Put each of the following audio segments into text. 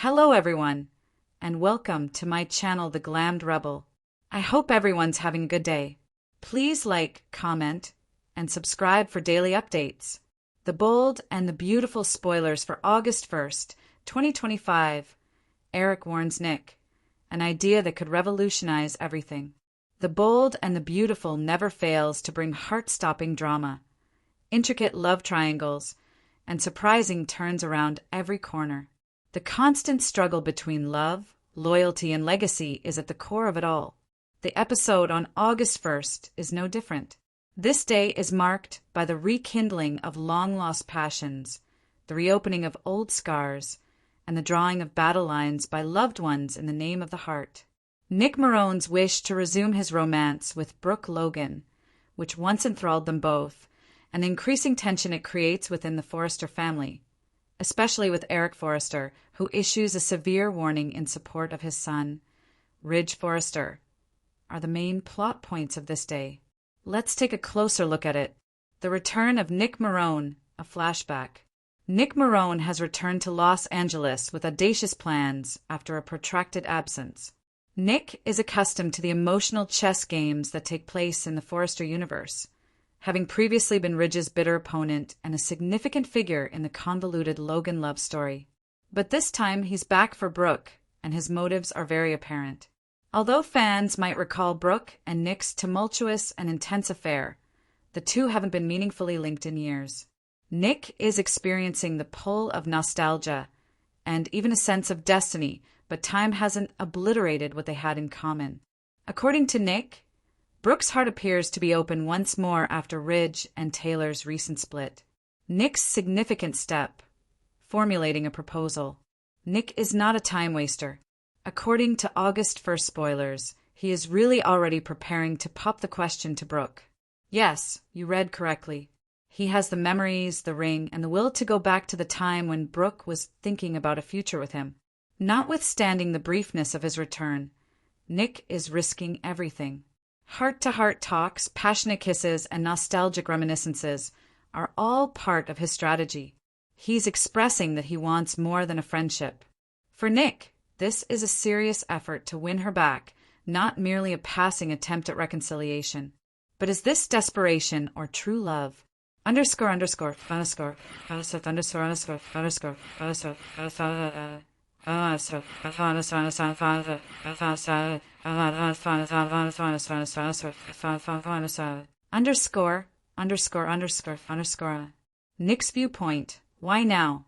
Hello everyone, and welcome to my channel, The Glammed Rebel. I hope everyone's having a good day. Please like, comment, and subscribe for daily updates. The bold and the beautiful spoilers for August 1st, 2025. Eric warns Nick, an idea that could revolutionize everything. The bold and the beautiful never fails to bring heart-stopping drama, intricate love triangles, and surprising turns around every corner. The constant struggle between love, loyalty, and legacy is at the core of it all. The episode on August 1st is no different. This day is marked by the rekindling of long-lost passions, the reopening of old scars, and the drawing of battle lines by loved ones in the name of the heart. Nick Marone's wish to resume his romance with Brooke Logan, which once enthralled them both, and the increasing tension it creates within the Forrester family, especially with Eric Forrester, who issues a severe warning in support of his son, Ridge Forrester, are the main plot points of this day. Let's take a closer look at it. The return of Nick Marone, a flashback. Nick Marone has returned to Los Angeles with audacious plans after a protracted absence. Nick is accustomed to the emotional chess games that take place in the Forrester universe, having previously been Ridge's bitter opponent and a significant figure in the convoluted Logan love story. But this time he's back for Brooke, and his motives are very apparent. Although fans might recall Brooke and Nick's tumultuous and intense affair, the two haven't been meaningfully linked in years. Nick is experiencing the pull of nostalgia and even a sense of destiny, but time hasn't obliterated what they had in common. According to Nick, Brooke's heart appears to be open once more after Ridge and Taylor's recent split. Nick's significant step: formulating a proposal. Nick is not a time waster. According to August 1st spoilers, he is really already preparing to pop the question to Brooke. Yes, you read correctly. He has the memories, the ring, and the will to go back to the time when Brooke was thinking about a future with him. Notwithstanding the briefness of his return, Nick is risking everything. Heart-to-heart talks, passionate kisses, and nostalgic reminiscences are all part of his strategy. He's expressing that he wants more than a friendship. For Nick, this is a serious effort to win her back, not merely a passing attempt at reconciliation. But is this desperation or true love? Underscore, underscore, underscore, underscore, underscore, underscore, underscore, underscore, underscore. Nick's viewpoint. Why now?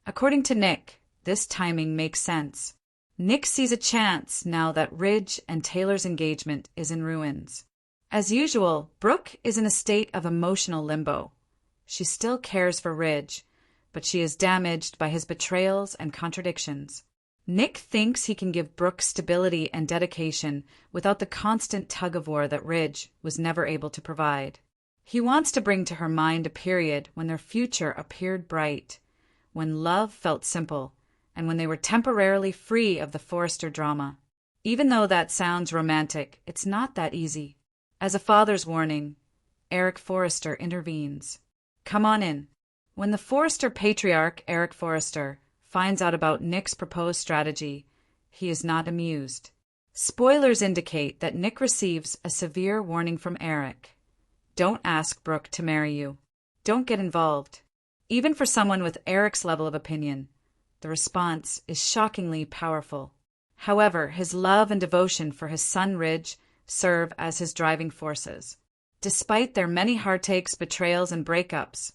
According to Nick, this timing makes sense. Nick sees a chance now that Ridge and Taylor's engagement is in ruins. As usual, Brooke is in a state of emotional limbo. She still cares for Ridge, but she is damaged by his betrayals and contradictions. Nick thinks he can give Brooke stability and dedication without the constant tug-of-war that Ridge was never able to provide. He wants to bring to her mind a period when their future appeared bright, when love felt simple, and when they were temporarily free of the Forrester drama. Even though that sounds romantic, it's not that easy. As a father's warning, Eric Forrester intervenes. Come on in. When the Forrester patriarch, Eric Forrester, finds out about Nick's proposed strategy, he is not amused. Spoilers indicate that Nick receives a severe warning from Eric. Don't ask Brooke to marry you. Don't get involved. Even for someone with Eric's level of opinion, the response is shockingly powerful. However, his love and devotion for his son Ridge serve as his driving forces. Despite their many heartaches, betrayals, and breakups,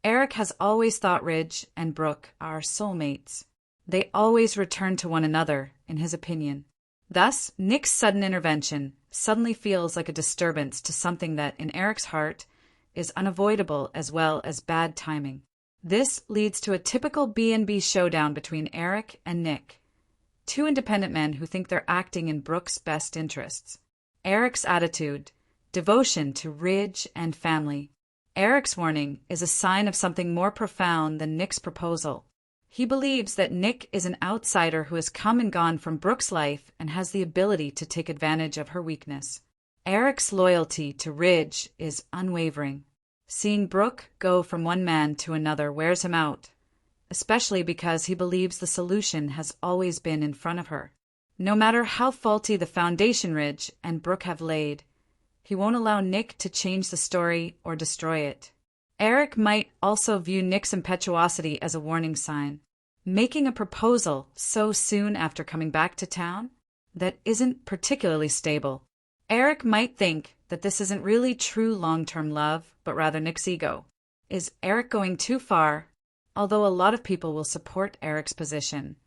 Eric has always thought Ridge and Brooke are soulmates. They always return to one another, in his opinion. Thus, Nick's sudden intervention suddenly feels like a disturbance to something that, in Eric's heart, is unavoidable as well as bad timing. This leads to a typical B&B showdown between Eric and Nick, two independent men who think they're acting in Brooke's best interests. Eric's attitude: devotion to Ridge and family. Eric's warning is a sign of something more profound than Nick's proposal. He believes that Nick is an outsider who has come and gone from Brooke's life and has the ability to take advantage of her weakness. Eric's loyalty to Ridge is unwavering. Seeing Brooke go from one man to another wears him out. especially because he believes the solution has always been in front of her. No matter how faulty the foundation Ridge and Brooke have laid, he won't allow Nick to change the story or destroy it. Eric might also view Nick's impetuosity as a warning sign. Making a proposal so soon after coming back to town? That isn't particularly stable. Eric might think that this isn't really true long-term love, but rather Nick's ego. Is Eric going too far? Although a lot of people will support Eric's position,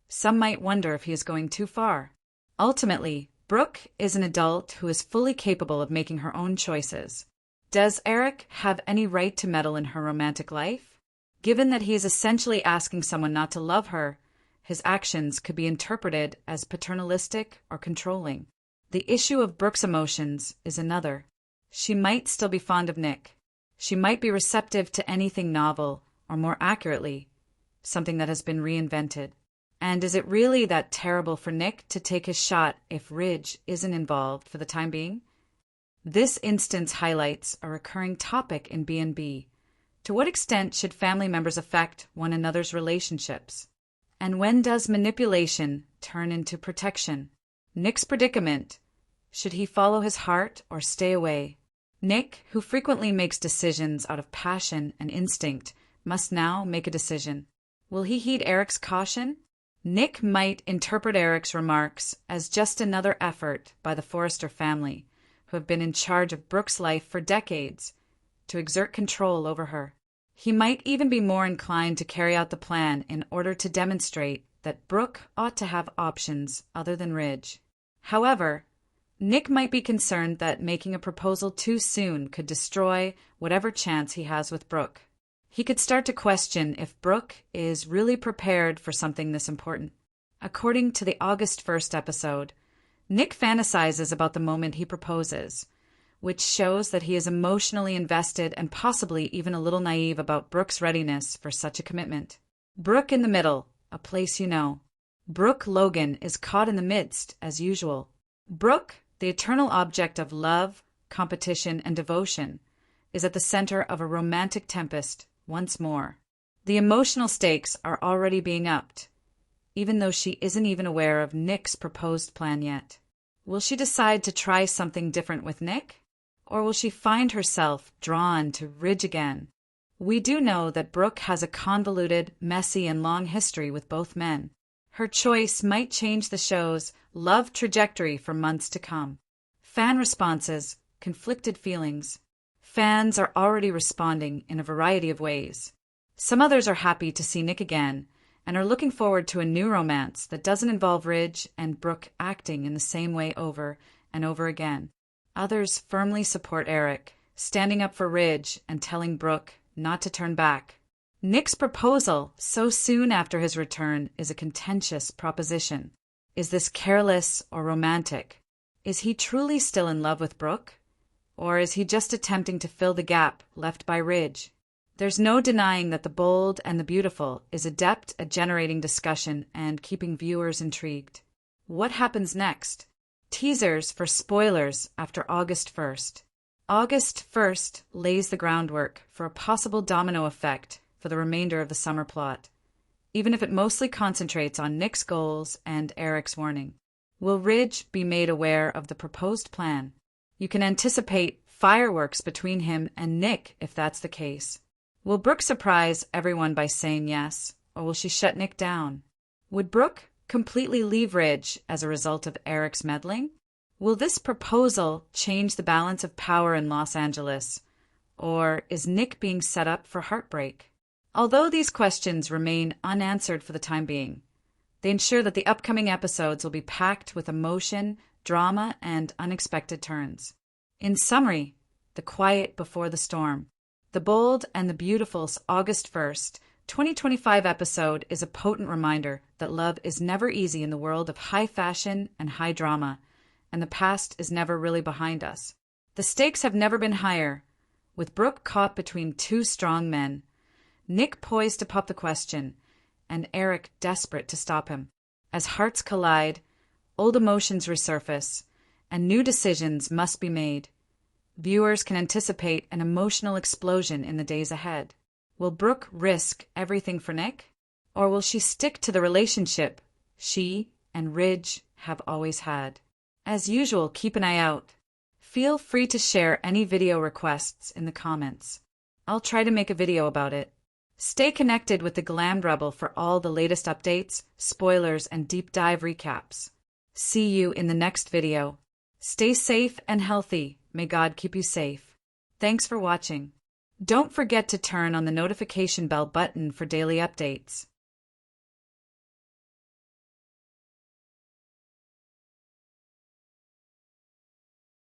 some might wonder if he is going too far. Ultimately, Brooke is an adult who is fully capable of making her own choices. Does Eric have any right to meddle in her romantic life? Given that he is essentially asking someone not to love her, his actions could be interpreted as paternalistic or controlling. The issue of Brooke's emotions is another. She might still be fond of Nick. She might be receptive to anything novel, or more accurately, something that has been reinvented. And is it really that terrible for Nick to take his shot if Ridge isn't involved for the time being? This instance highlights a recurring topic in B&B. To what extent should family members affect one another's relationships? And when does manipulation turn into protection? Nick's predicament. Should he follow his heart or stay away? Nick, who frequently makes decisions out of passion and instinct, must now make a decision. Will he heed Eric's caution? Nick might interpret Eric's remarks as just another effort by the Forrester family, who have been in charge of Brooke's life for decades, to exert control over her. He might even be more inclined to carry out the plan in order to demonstrate that Brooke ought to have options other than Ridge. However, Nick might be concerned that making a proposal too soon could destroy whatever chance he has with Brooke. He could start to question if Brooke is really prepared for something this important. According to the August 1st episode, Nick fantasizes about the moment he proposes, which shows that he is emotionally invested and possibly even a little naive about Brooke's readiness for such a commitment. Brooke in the middle, a place you know. Brooke Logan is caught in the midst, as usual. Brooke, the eternal object of love, competition, and devotion, is at the center of a romantic tempest once more. The emotional stakes are already being upped, even though she isn't even aware of Nick's proposed plan yet. Will she decide to try something different with Nick? Or will she find herself drawn to Ridge again? We do know that Brooke has a convoluted, messy, and long history with both men. Her choice might change the show's love trajectory for months to come. Fan responses, conflicted feelings. Fans are already responding in a variety of ways. Some others are happy to see Nick again and are looking forward to a new romance that doesn't involve Ridge and Brooke acting in the same way over and over again. Others firmly support Eric, standing up for Ridge and telling Brooke not to turn back. Nick's proposal so soon after his return is a contentious proposition. Is this careless or romantic? Is he truly still in love with Brooke? Or is he just attempting to fill the gap left by Ridge? There's no denying that The Bold and the Beautiful is adept at generating discussion and keeping viewers intrigued. What happens next? Teasers for spoilers after August 1st. August 1st lays the groundwork for a possible domino effect for the remainder of the summer plot, even if it mostly concentrates on Nick's goals and Eric's warning. Will Ridge be made aware of the proposed plan? You can anticipate fireworks between him and Nick if that's the case. Will Brooke surprise everyone by saying yes, or will she shut Nick down? Would Brooke completely leave Ridge as a result of Eric's meddling? Will this proposal change the balance of power in Los Angeles, or is Nick being set up for heartbreak? Although these questions remain unanswered for the time being, they ensure that the upcoming episodes will be packed with emotion, drama, and unexpected turns. In summary, The Quiet Before the Storm. The Bold and the Beautiful's August 1st, 2025 episode is a potent reminder that love is never easy in the world of high fashion and high drama, and the past is never really behind us. The stakes have never been higher, with Brooke caught between two strong men, Nick poised to pop the question, and Eric desperate to stop him. As hearts collide, old emotions resurface, and new decisions must be made. Viewers can anticipate an emotional explosion in the days ahead. Will Brooke risk everything for Nick? Or will she stick to the relationship she and Ridge have always had? As usual, keep an eye out. Feel free to share any video requests in the comments. I'll try to make a video about it. Stay connected with the Glammed Rebel for all the latest updates, spoilers, and deep dive recaps. See you in the next video. Stay safe and healthy. May God keep you safe. Thanks for watching. Don't forget to turn on the notification bell button for daily updates.